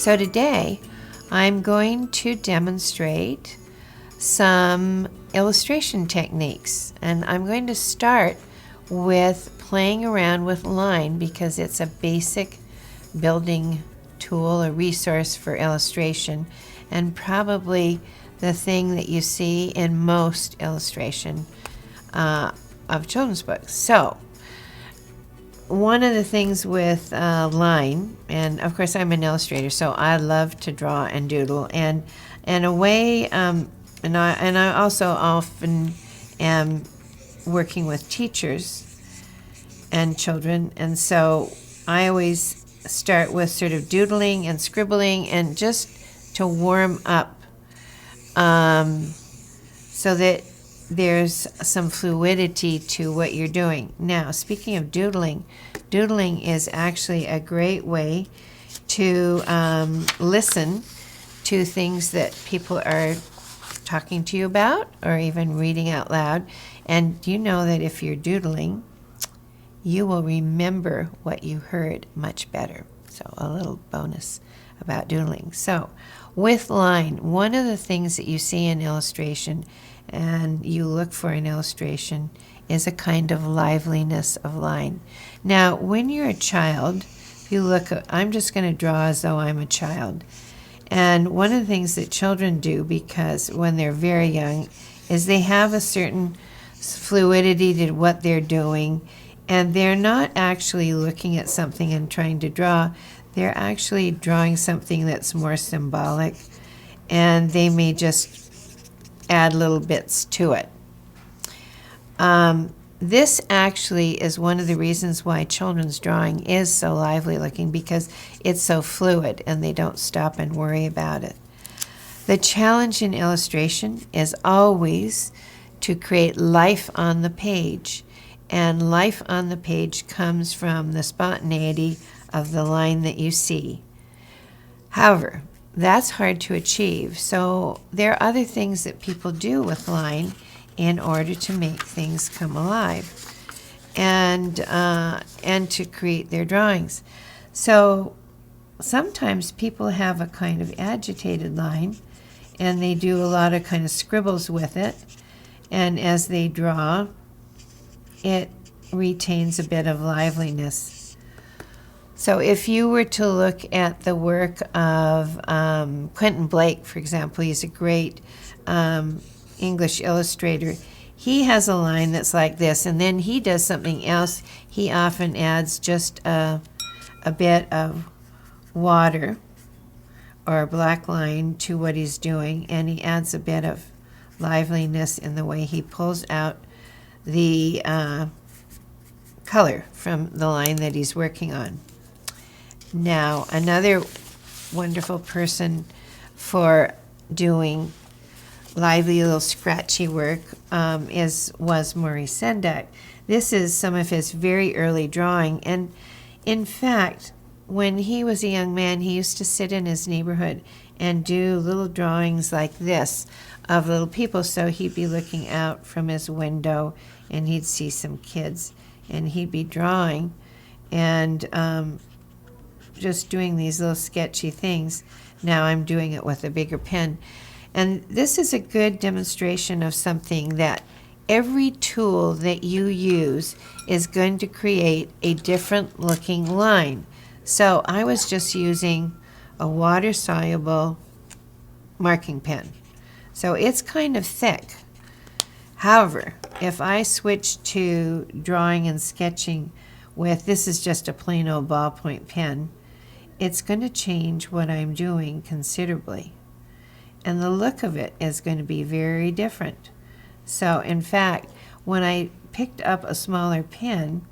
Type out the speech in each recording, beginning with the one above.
So today I'm going to demonstrate some illustration techniques, and I'm going to start with playing around with line because it's a basic building tool, a resource for illustration, and probably the thing that you see in most illustration of children's books. So one of the things with line, and of course I'm an illustrator, so I love to draw and doodle, and a way, and I also often am working with teachers and children, and so I always start with sort of doodling and scribbling, and just to warm up, so that there's some fluidity to what you're doing. Now, speaking of doodling, doodling is actually a great way to listen to things that people are talking to you about or even reading out loud. And you know that if you're doodling, you will remember what you heard much better. So a little bonus about doodling. So with line, one of the things that you see in illustration and you look for in illustration is a kind of liveliness of line. Now, when you're a child, if you look, I'm just going to draw as though I'm a child. And one of the things that children do, because when they're very young, is they have a certain fluidity to what they're doing, and they're not actually looking at something and trying to draw. They're actually drawing something that's more symbolic, and they may just add little bits to it. This actually is one of the reasons why children's drawing is so lively looking, because it's so fluid and they don't stop and worry about it. The challenge in illustration is always to create life on the page, and life on the page comes from the spontaneity of the line that you see. However, that's hard to achieve, so there are other things that people do with line in order to make things come alive and to create their drawings. So sometimes people have a kind of agitated line, and they do a lot of kind of scribbles with it, and as they draw, it retains a bit of liveliness. So if you were to look at the work of Quentin Blake, for example, he's a great English illustrator. He has a line that's like this, and then he does something else. He often adds just a bit of water or a black line to what he's doing, and he adds a bit of liveliness in the way he pulls out the color from the line that he's working on. Now, another wonderful person for doing lively little scratchy work was Maurice Sendak. This is some of his very early drawing, and in fact, when he was a young man, he used to sit in his neighborhood and do little drawings like this of little people. So he'd be looking out from his window and he'd see some kids, and he'd be drawing and just doing these little sketchy things. Now I'm doing it with a bigger pen. And this is a good demonstration of something that every tool that you use is going to create a different looking line. So I was just using a water-soluble marking pen. So it's kind of thick. However, if I switch to drawing and sketching with, this is just a plain old ballpoint pen, it's going to change what I'm doing considerably. And the look of it is going to be very different. So in fact, when I picked up a smaller pen,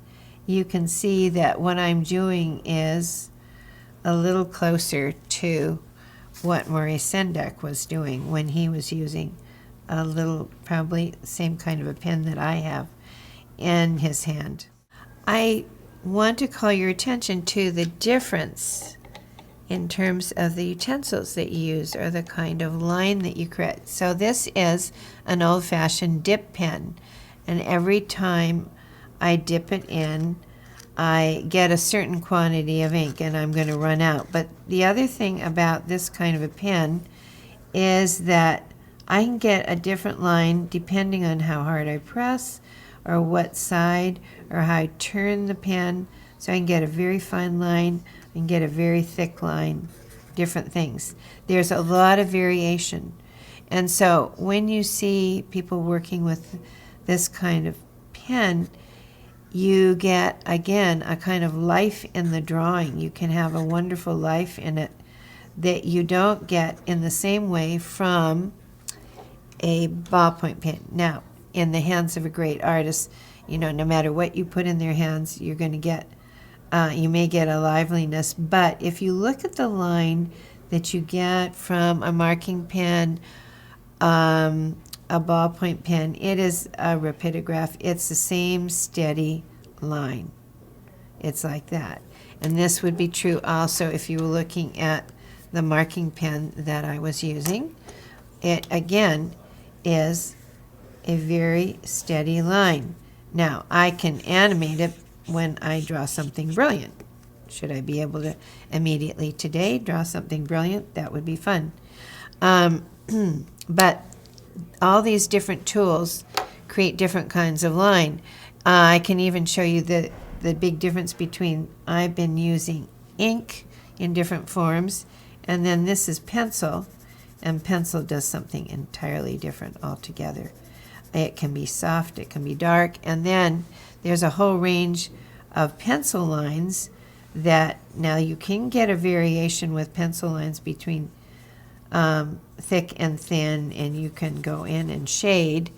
you can see that what I'm doing is a little closer to what Maurice Sendak was doing when he was using a little, probably same kind of a pen that I have in his hand. I want to call your attention to the difference in terms of the utensils that you use or the kind of line that you create. So this is an old-fashioned dip pen, and every time I dip it in, I get a certain quantity of ink and I'm going to run out. But the other thing about this kind of a pen is that I can get a different line depending on how hard I press or what side or how I turn the pen. So I can get a very fine line, I can get a very thick line, different things. There's a lot of variation. And so when you see people working with this kind of pen, you get, again, a kind of life in the drawing. You can have a wonderful life in it that you don't get in the same way from a ballpoint pen. Now, in the hands of a great artist, you know, no matter what you put in their hands, you're going to get, you may get a liveliness. But if you look at the line that you get from a marking pen, a ballpoint pen, it is a rapidograph. It's the same steady line. It's like that. And this would be true also if you were looking at the marking pen that I was using. It, again, is a very steady line. Now, I can animate it when I draw something brilliant. Should I be able to immediately today draw something brilliant? That would be fun. But all these different tools create different kinds of line. I can even show you the big difference between, I've been using ink in different forms, and then this is pencil, and pencil does something entirely different altogether. It can be soft, it can be dark, and then there's a whole range of pencil lines that, now you can get a variation with pencil lines between thick and thin, and you can go in and shade,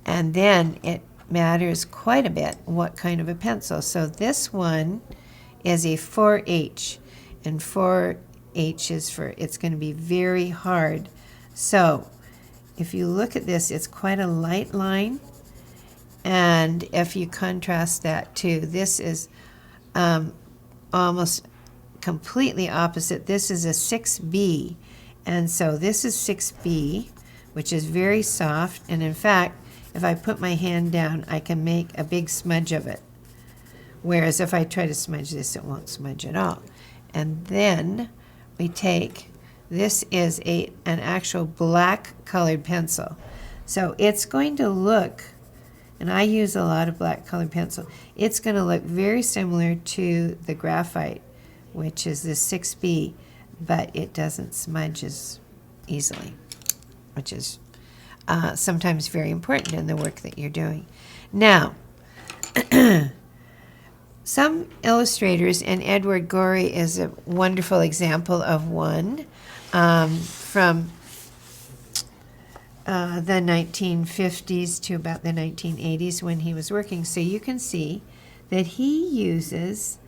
and then it matters quite a bit what kind of a pencil. So this one is a 4H, and 4H is for, it's going to be very hard. So if you look at this, it's quite a light line, and if you contrast that to, this is almost completely opposite. This is a 6B, and so this is 6B, which is very soft, and in fact, if I put my hand down, I can make a big smudge of it. Whereas if I try to smudge this, it won't smudge at all. And then we take, this is an actual black colored pencil. So it's going to look, and I use a lot of black colored pencil, it's going to look very similar to the graphite, which is the 6B, but it doesn't smudge as easily, which is sometimes very important in the work that you're doing. Now, some illustrators, and Edward Gorey is a wonderful example of one from the 1950s to about the 1980s when he was working. So you can see that he uses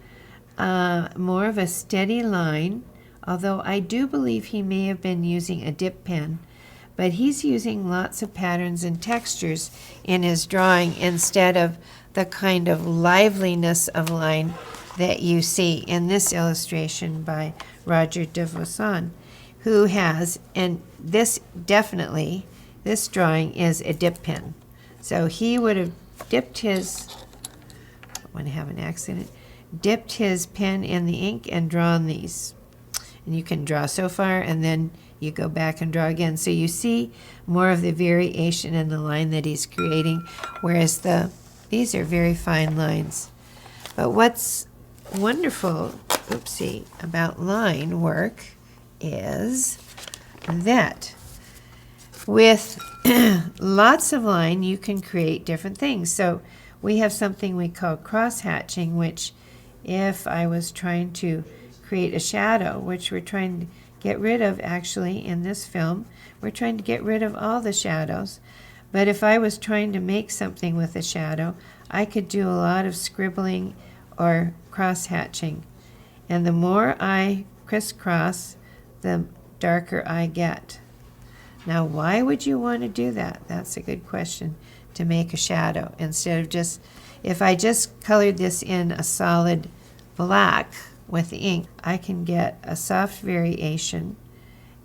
more of a steady line, although I do believe he may have been using a dip pen, but he's using lots of patterns and textures in his drawing instead of the kind of liveliness of line that you see in this illustration by Roger de Vausan, who has, and this definitely, this drawing is a dip pen. So he would have dipped his, I don't want to have an accident, dipped his pen in the ink and drawn these. And you can draw so far, and then you go back and draw again. So you see more of the variation in the line that he's creating, whereas these are very fine lines. But what's wonderful, about line work is that with lots of line, you can create different things. So we have something we call cross-hatching, which if I was trying to create a shadow, which we're trying to get rid of actually in this film, we're trying to get rid of all the shadows. But if I was trying to make something with a shadow, I could do a lot of scribbling or cross-hatching. And the more I crisscross, the darker I get. Now, why would you want to do that? That's a good question, to make a shadow. Instead of just, if I just colored this in a solid black with the ink, I can get a soft variation,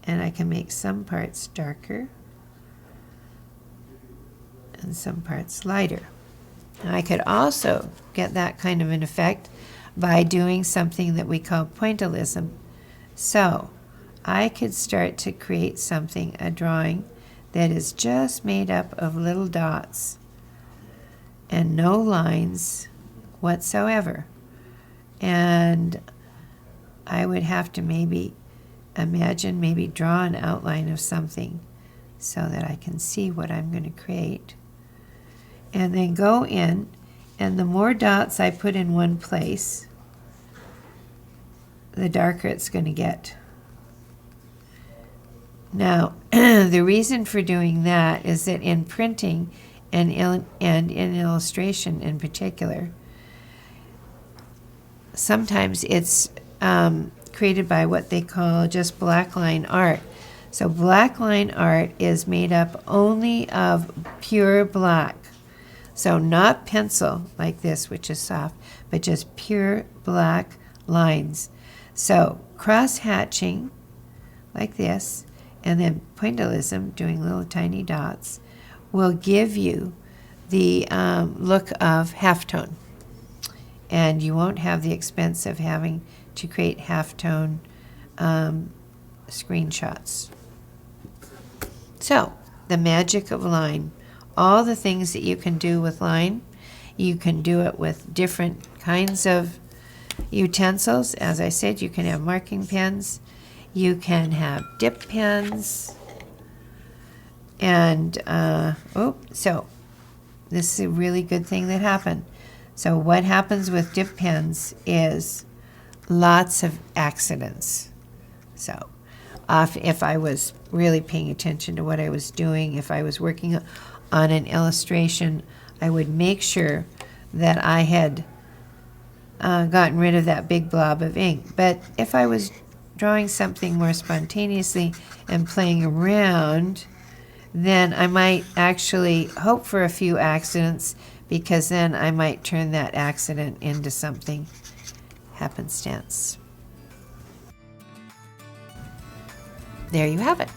and I can make some parts darker and some parts lighter. I could also get that kind of an effect by doing something that we call pointillism. So I could start to create something, a drawing, that is just made up of little dots and no lines whatsoever. And I would have to maybe draw an outline of something so that I can see what I'm going to create. And then go in, and the more dots I put in one place, the darker it's going to get. Now, the reason for doing that is that in printing and in illustration in particular, sometimes it's created by what they call just black line art. So black line art is made up only of pure black. So not pencil like this, which is soft, but just pure black lines. So cross-hatching like this, and then pointillism, doing little tiny dots, will give you the look of halftone. And you won't have the expense of having to create halftone screenshots. So, the magic of line. All the things that you can do with line, you can do it with different kinds of utensils. As I said, you can have marking pens, you can have dip pens, and so this is a really good thing that happened. So what happens with dip pens is lots of accidents. So if I was really paying attention to what I was doing, if I was working on an illustration, I would make sure that I had gotten rid of that big blob of ink. But if I was drawing something more spontaneously and playing around, then I might actually hope for a few accidents, because then I might turn that accident into something happenstance. There you have it.